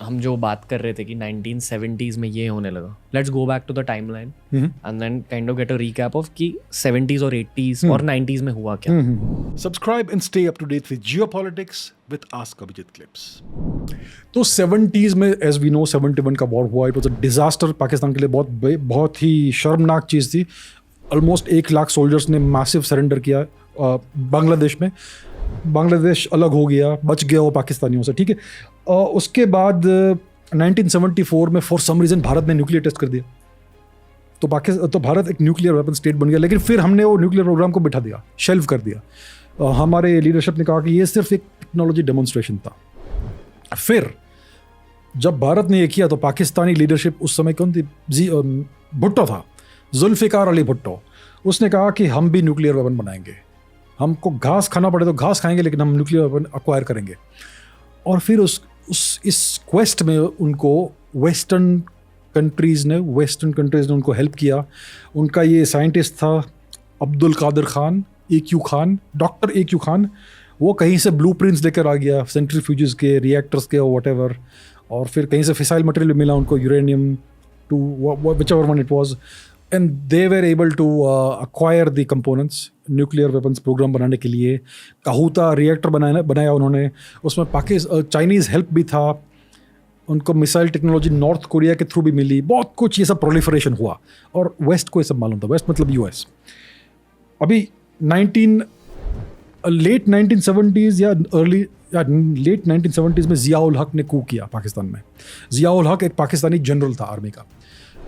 हम जो बात कर रहे थे कि 1970s में ये होने लगा, let's go back to the timeline and then kind of get a recap of कि 70s और 80s और 90s में हुआ क्या. Subscribe and stay up to date with geopolitics with Ask Abhijit Clips. तो 70s में एज वी नो 71 का war हुआ. It was a disaster Pakistan के लिए. बहुत ही शर्मनाक चीज़ थी. ऑलमोस्ट 1 लाख सोल्जर्स ने मैसिव सरेंडर किया बांग्लादेश में. बांग्लादेश अलग हो गया, बच गया वो पाकिस्तानियों से. ठीक है. उसके बाद 1974 में फॉर सम रीज़न भारत ने न्यूक्लियर टेस्ट कर दिया. तो भारत एक न्यूक्लियर वेपन स्टेट बन गया. लेकिन फिर हमने वो न्यूक्लियर प्रोग्राम को बिठा दिया, शेल्व कर दिया. हमारे लीडरशिप ने कहा कि ये सिर्फ एक टेक्नोलॉजी डेमोन्स्ट्रेशन था. फिर जब भारत ने ये किया तो पाकिस्तानी लीडरशिप उस समय कौन थी? भुट्टो था, जुल्फ़िकार अली भुट्टो. उसने कहा कि हम भी न्यूक्लियर वेपन बनाएंगे. हमको घास खाना पड़े तो घास खाएंगे, लेकिन हम न्यूक्लियर वेपन अक्वायर करेंगे. और फिर इस क्वेस्ट में उनको वेस्टर्न कंट्रीज़ ने उनको हेल्प किया. उनका ये साइंटिस्ट था Abdul Qadir Khan, AQ Khan, doctor AQ Khan. वो कहीं से ब्लूप्रिंट्स लेकर आ गया सेंट्रीफ्यूजेस के, रिएक्टर्स के, व्हाटएवर. और फिर कहीं से फिसाइल मटेरियल मिला उनको, uranium to whichever one it was, and they were able to acquire the components nuclear weapons programme बनाने के लिए. काहूता रिएक्टर बनाया उन्होंने. उसमें चाइनीज़ हेल्प भी था. उनको मिसाइल टेक्नोलॉजी नॉर्थ कोरिया के थ्रू भी मिली. बहुत कुछ ये सब प्रोलिफरेशन हुआ और वेस्ट को ये सब मालूम था. वेस्ट मतलब US. अभी लेट 1970s या लेट 1970s में ज़िया-उल हक ने कू किया पाकिस्तान में. ज़िया-उल हक एक पाकिस्तानी जनरल था आर्मी का.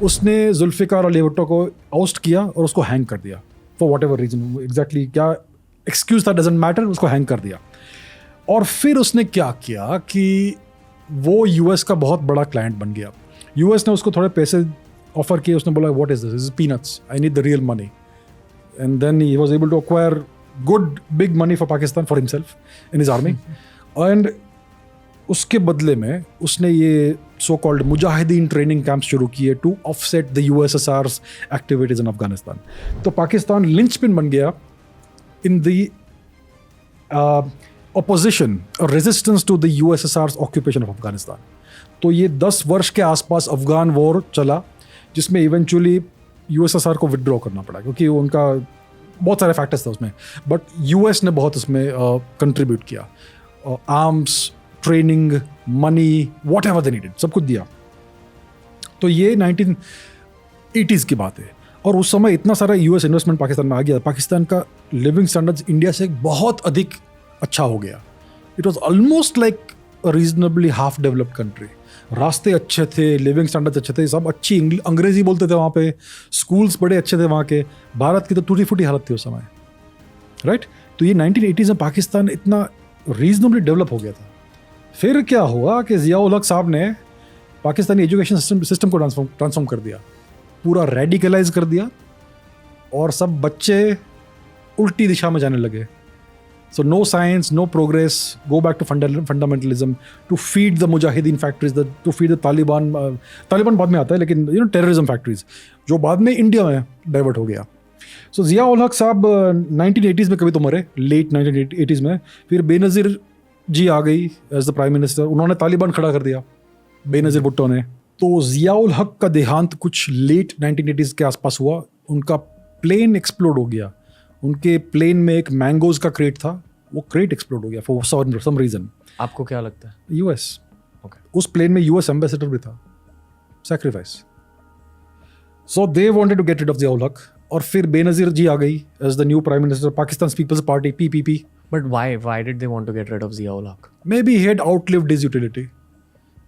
उसने जुल्फ़िकार अली भुट्टो को आउस्ट किया और उसको हैंग कर दिया for what ever reason. Exactly क्या एक्सक्यूज था डजेंट मैटर, उसको हैंग कर दिया. और फिर उसने क्या किया कि वो US का बहुत बड़ा क्लाइंट बन गया. US ने उसको थोड़े पैसे ऑफर किए. उसने बोला what is this is peanuts, I need the real money. And then he was able to acquire good big money for Pakistan for himself in his army. And उसके बदले में उसने ये so called Mujahideen training camps शुरू किए to offset the USSR's activities in Afghanistan. तो Pakistan linchpin बन गया in the opposition or resistance to the USSR's occupation of Afghanistan. तो ये 10 वर्ष के आसपास अफगान वॉर चला, जिसमें इवेंचुअली USSR को विड्रॉ करना पड़ा क्योंकि उनका बहुत सारे फैक्टर्स थे उसमें. बट US ने बहुत उसमें कंट्रीब्यूट किया. Arms, training, money, what ever they needed, सब कुछ दिया. तो ये 1980s की बात है. और उस समय इतना सारा US इन्वेस्टमेंट पाकिस्तान में आ गया. पाकिस्तान का लिविंग स्टैंडर्ड्स इंडिया से बहुत अधिक अच्छा हो गया. It was almost like a reasonably half developed country. रास्ते अच्छे थे, लिविंग स्टैंडर्ड्स अच्छे थे, सब अच्छी अंग्रेजी बोलते थे वहाँ पे. स्कूल्स बड़े अच्छे थे वहाँ के. भारत की तो टूटी फूटी हालत थी उस समय, राइट. तो ये 1980s में पाकिस्तान इतना रीजनेबली डेवलप हो गया था. फिर क्या हुआ कि ज़िया-उल हक साहब ने पाकिस्तानी एजुकेशन सिस्टम को ट्रांसफॉर्म कर दिया, पूरा रेडिकलाइज कर दिया. और सब बच्चे उल्टी दिशा में जाने लगे. So no science, no progress, go back to fundamentalism, to feed the mujahideen factories, to feed the Taliban. Taliban बाद में आता है, लेकिन terrorism factories, जो बाद में इंडिया में डाइवर्ट हो गया. So ज़िया-उल हक साहब 1980s में कभी तो मरे, लेट 1980s में. फिर बेनज़ीर जी आ गई एज द प्राइम मिनिस्टर. उन्होंने तालिबान खड़ा कर दिया, बेनज़ीर भुट्टो ने. तो ज़िया-उल हक का देहांत कुछ लेट 1980s के आसपास हुआ. उनका प्लेन एक्सप्लोड हो गया. उनके प्लेन में एक मैंगोज का क्रेट था, वो क्रेट एक्सप्लोड हो गया फॉर सम रीजन. आपको क्या लगता है? US. उस प्लेन में US एम्बेसडर भी था. Sacrifice. So they wanted to get rid of Zia ul Haq. और फिर बेनज़ीर जी आ गई as the new prime minister, Pakistan Peoples Party PPP. But why did they want to get rid of Zia-ul Haq? Maybe he had outlived his utility.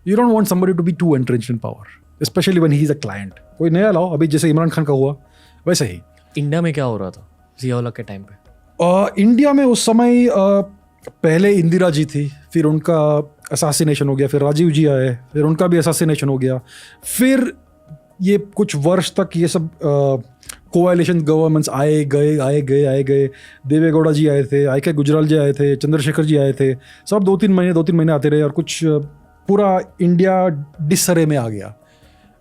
You don't want somebody to be too entrenched in power, especially when he is a client. कोई नया लाओ, अभी जैसे इमरान खान का हुआ वैसे ही. India में क्या हो रहा था ज़िया-उल हक के टाइम पे? इंडिया में उस समय पहले इंदिरा जी थी, फिर उनका असैसिनेशन हो गया, फिर राजीव जी आए, फिर उनका भी असैसिनेशन हो गया. फिर ये कुछ वर्ष तक ये सब कोएलिशन गवर्नमेंट्स आए गए. देवेगौड़ा जी आए थे, I.K. गुजराल जी आए थे, चंद्रशेखर जी आए थे. सब 2-3 महीने आते रहे और कुछ पूरा इंडिया डिसरे में आ गया.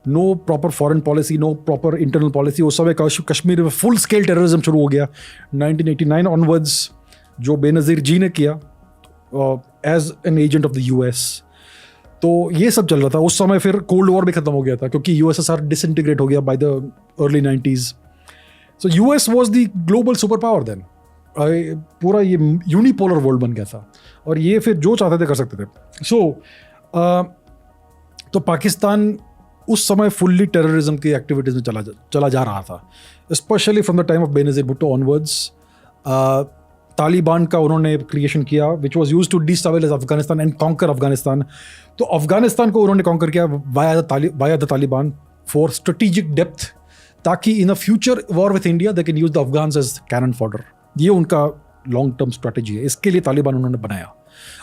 No proper foreign policy, no proper internal policy. उस समय कश्मीर में फुल स्केल टेररिज्म शुरू हो गया 1989 ऑनवर्ड्स, जो बेनज़ीर जी ने किया as an agent of the US. तो ये सब चल रहा था उस समय। फिर कोल्ड वॉर भी खत्म हो गया था क्योंकि यूएसएसआर डिसइंटीग्रेट हो गया by the early 90s। So US was the global super power then. पूरा ये यूनिपोलर वर्ल्ड बन गया था और ये फिर जो चाहते थे कर सकते थे। तो पाकिस्तान उस समय फुल्ली टेररिज्म की एक्टिविटीज़ में चला जा रहा था, specially from the time of Benazir Bhutto onwards. Taliban का उन्होंने क्रिएशन किया which was use to destabilise Afghanistan and conquer Afghanistan. तो अफगानिस्तान को उन्होंने कॉन्कर किया via the Taliban for strategic depth, ताकि in a future war with India they can use the Afghans as cannon fodder. ये उनका लॉन्ग टर्म स्ट्रेटेजी है, इसके लिए तालिबान उन्होंने बनाया।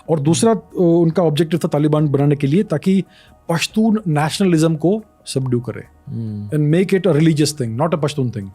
और दूसरा उनका ऑब्जेक्टिव था तालिबान बनाने के लिए ताकि पश्तून नेशनलिज्म को सबड्यू करे and make it a religious thing, not a Pashtun thing.